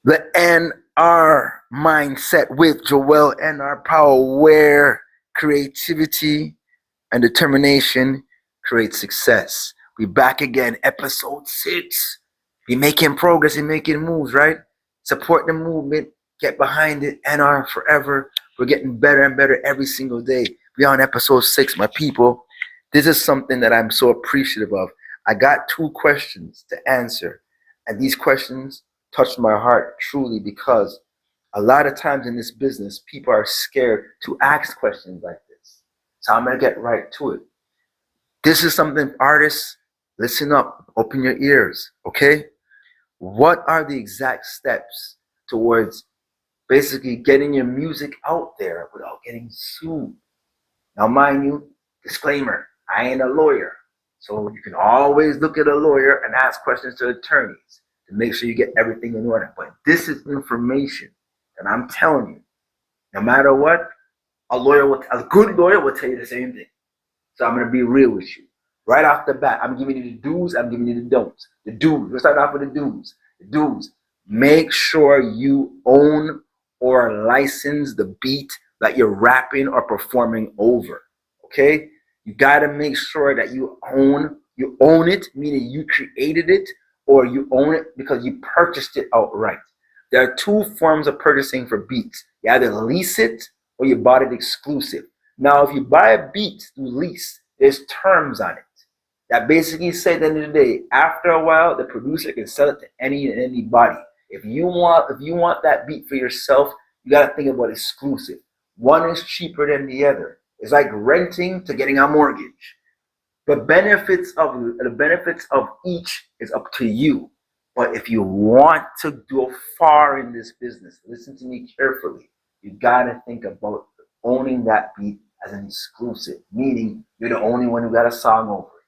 The NR mindset with Joel NR Powell, where creativity and determination create success. We back again, episode 6. We making progress and making moves, right? Support the movement, get behind it, NR forever. We're getting better and better every single day. We on episode 6, my people. This is something that I'm so appreciative of. I got 2 questions to answer, and these questions touched my heart truly because a lot of times in this business, people are scared to ask questions like this. So I'm going to get right to it. This is something, artists, listen up, open your ears, okay? What are the exact steps towards basically getting your music out there without getting sued? Now, mind you, disclaimer, I ain't a lawyer. So you can always look at a lawyer and ask questions to attorneys to make sure you get everything in order. But this is information that I'm telling you. No matter what, a good lawyer will tell you the same thing. So I'm gonna be real with you. Right off the bat, I'm giving you the do's, I'm giving you the don'ts. The do's, let's start off with the do's. The do's, make sure you own or license the beat that you're rapping or performing over. Okay? You gotta make sure that you own it, meaning you created it, or you own it because you purchased it outright. There are 2 forms of purchasing for beats. You either lease it or you bought it exclusive. Now, if you buy a beat through lease, there's terms on it that basically say at the end of the day, after a while, the producer can sell it to any and anybody. If you want that beat for yourself, you got to think about exclusive. One is cheaper than the other. It's like renting to getting a mortgage. The benefits of each is up to you. But if you want to go far in this business, listen to me carefully. You gotta think about owning that beat as an exclusive, meaning you're the only one who got a song over it.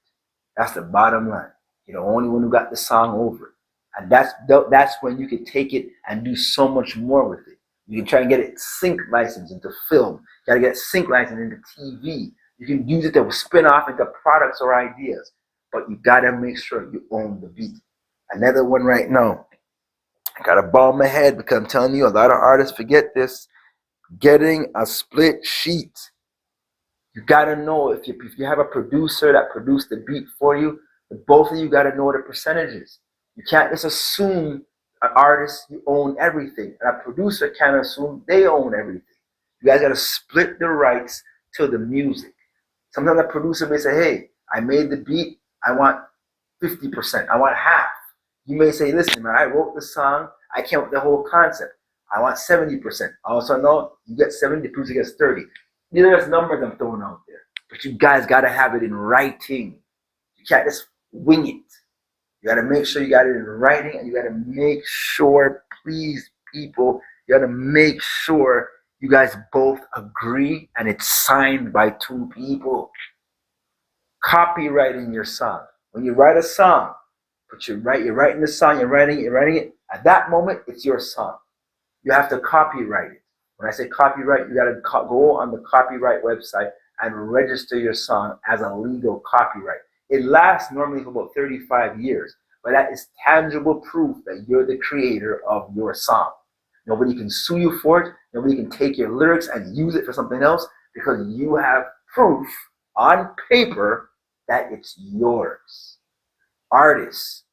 That's the bottom line. You're the only one who got the song over it. And that's when you can take it and do so much more with it. You can try and get it sync license into film. You gotta get sync license into TV. You can use it to spin off into products or ideas. But you gotta make sure you own the beat. Another one right now. I gotta bow my head because I'm telling you, a lot of artists forget this. Getting a split sheet. You gotta know if you have a producer that produced the beat for you, both of you gotta know the percentages. You can't just assume an artist you own everything, and a producer can't assume they own everything. You guys gotta split the rights to the music. Sometimes a producer may say, "Hey, I made the beat. I want 50%. I want half." You may say, "Listen, man, I wrote the song. I came up with the whole concept. I want 70%. Also, no, you get 70, the producer gets 30. These are just numbers I'm throwing out there. But you guys got to have it in writing. You can't just wing it. You got to make sure you got it in writing, and you got to make sure, please, people, you got to make sure you guys both agree and it's signed by 2 people. Copywriting your song. When you write a song, you're writing the song, you're writing it. At that moment, it's your song. You have to copyright it. When I say copyright, you got to go on the copyright website and register your song as a legal copyright. It lasts normally for about 35 years, but that is tangible proof that you're the creator of your song. Nobody can sue you for it. Nobody can take your lyrics and use it for something else because you have proof on paper that it's yours. Artists,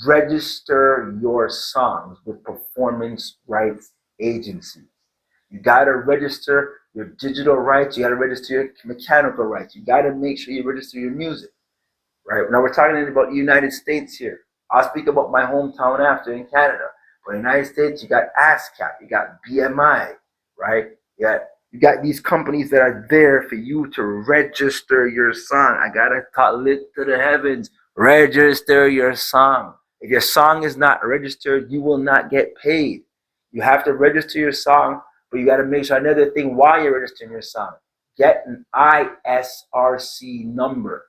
register your songs with performance rights agencies. You got to register your digital rights. You got to register your mechanical rights. You got to make sure you register your music. Right? Now we're talking about the United States here. I'll speak about my hometown after in Canada. But in the United States, you got ASCAP, you got BMI, right? You got these companies that are there for you to register your song. I gotta talk lit to the heavens. Register your song. If your song is not registered, you will not get paid. You have to register your song, but you got to make sure another thing while you're registering your song, get an ISRC number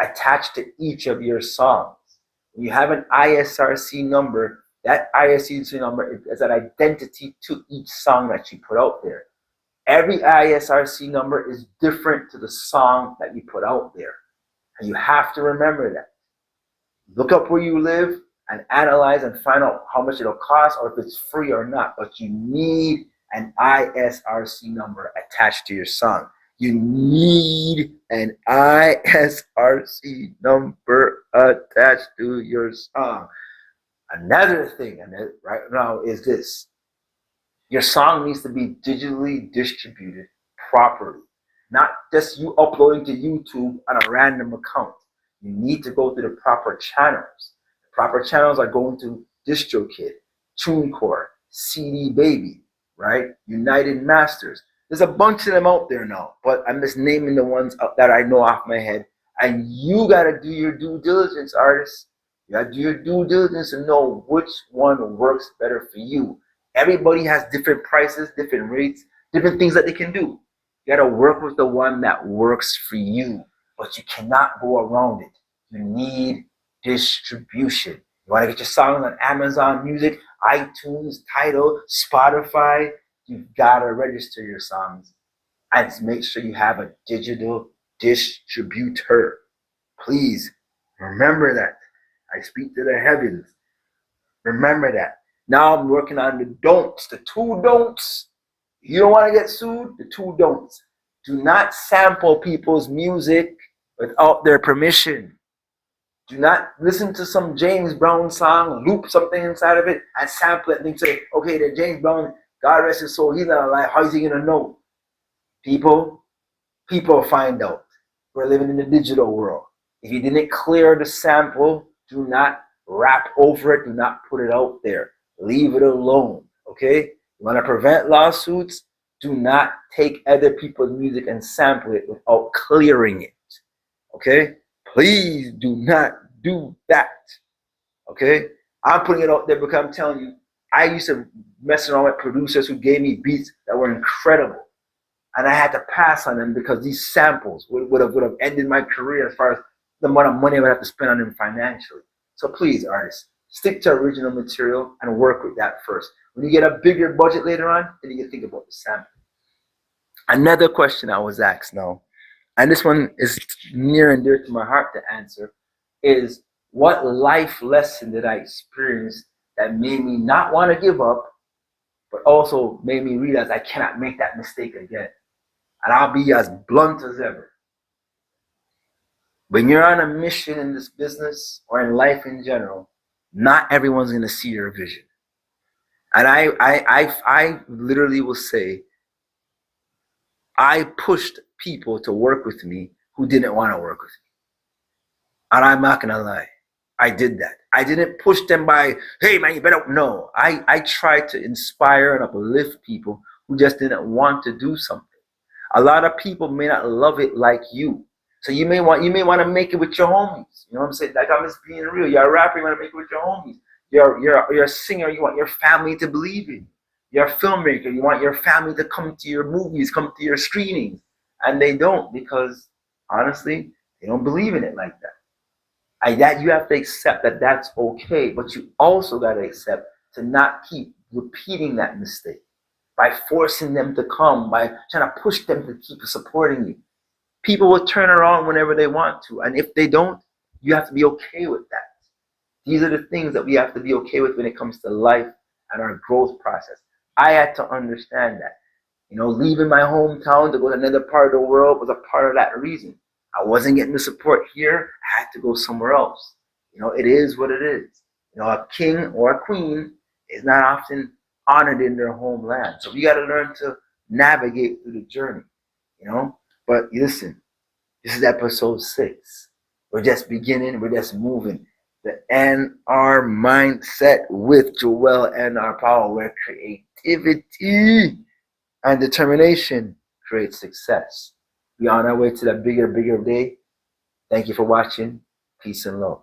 attached to each of your songs. When you have an ISRC number, that ISRC number is an identity to each song that you put out there. Every ISRC number is different to the song that you put out there. And you have to remember that. Look up where you live, and analyze and find out how much it'll cost or if it's free or not. But you need an ISRC number attached to your song. You need an ISRC number attached to your song. Another thing, and right now, is this. Your song needs to be digitally distributed properly. Not just you uploading to YouTube on a random account. You need to go through the proper channels. The proper channels are going to DistroKid, TuneCore, CD Baby, right? United Masters. There's a bunch of them out there now, but I'm just naming the ones up that I know off my head. And you gotta do your due diligence, artists. You gotta do your due diligence to know which one works better for you. Everybody has different prices, different rates, different things that they can do. You gotta work with the one that works for you, but you cannot go around it. You need distribution. You wanna get your songs on Amazon Music, iTunes, Tidal, Spotify, you've gotta register your songs and make sure you have a digital distributor. Please remember that. I speak to the heavens. Remember that. Now I'm working on the don'ts, the two don'ts. You don't want to get sued? The two don'ts. Do not sample people's music without their permission. Do not listen to some James Brown song, loop something inside of it, and sample it, and then say, okay, the James Brown, God rest his soul, he's not alive. How is he going to know? People find out. We're living in the digital world. If you didn't clear the sample, do not rap over it. Do not put it out there. Leave it alone, okay? You want to prevent lawsuits? Do not take other people's music and sample it without clearing it, okay? Please do not do that, okay? I'm putting it out there because I'm telling you, I used to mess around with producers who gave me beats that were incredible. And I had to pass on them because these samples would have ended my career as far as the amount of money I would have to spend on them financially. So please, artists, stick to original material and work with that first. When you get a bigger budget later on, then you can think about the sample. Another question I was asked now, and this one is near and dear to my heart to answer, is what life lesson did I experience that made me not want to give up, but also made me realize I cannot make that mistake again? And I'll be as blunt as ever. When you're on a mission in this business or in life in general, not everyone's going to see your vision. And I literally will say, I pushed people to work with me who didn't want to work with me. And I'm not going to lie. I did that. I didn't push them by, hey man, you better. No, I tried to inspire and uplift people who just didn't want to do something. A lot of people may not love it like you. So you may want to make it with your homies. You know what I'm saying? Like, I'm just being real. You're a rapper, you want to make it with your homies. You're a singer, you want your family to believe in you. You're a filmmaker, you want your family to come to your movies, come to your screenings. And they don't, because honestly, they don't believe in it like that. That you have to accept that that's okay, but you also got to accept to not keep repeating that mistake by forcing them to come, by trying to push them to keep supporting you. People will turn around whenever they want to, and if they don't, you have to be okay with that. These are the things that we have to be okay with when it comes to life and our growth process. I had to understand that. You know, leaving my hometown to go to another part of the world was a part of that reason. I wasn't getting the support here. I had to go somewhere else. You know, it is what it is. You know, a king or a queen is not often honored in their homeland. So we got to learn to navigate through the journey, you know. But listen, this is episode 6. We're just beginning. We're just moving. The NR mindset with Joel NR Powell, where creativity and determination creates success. We are on our way to that bigger day. Thank you for watching. Peace and love.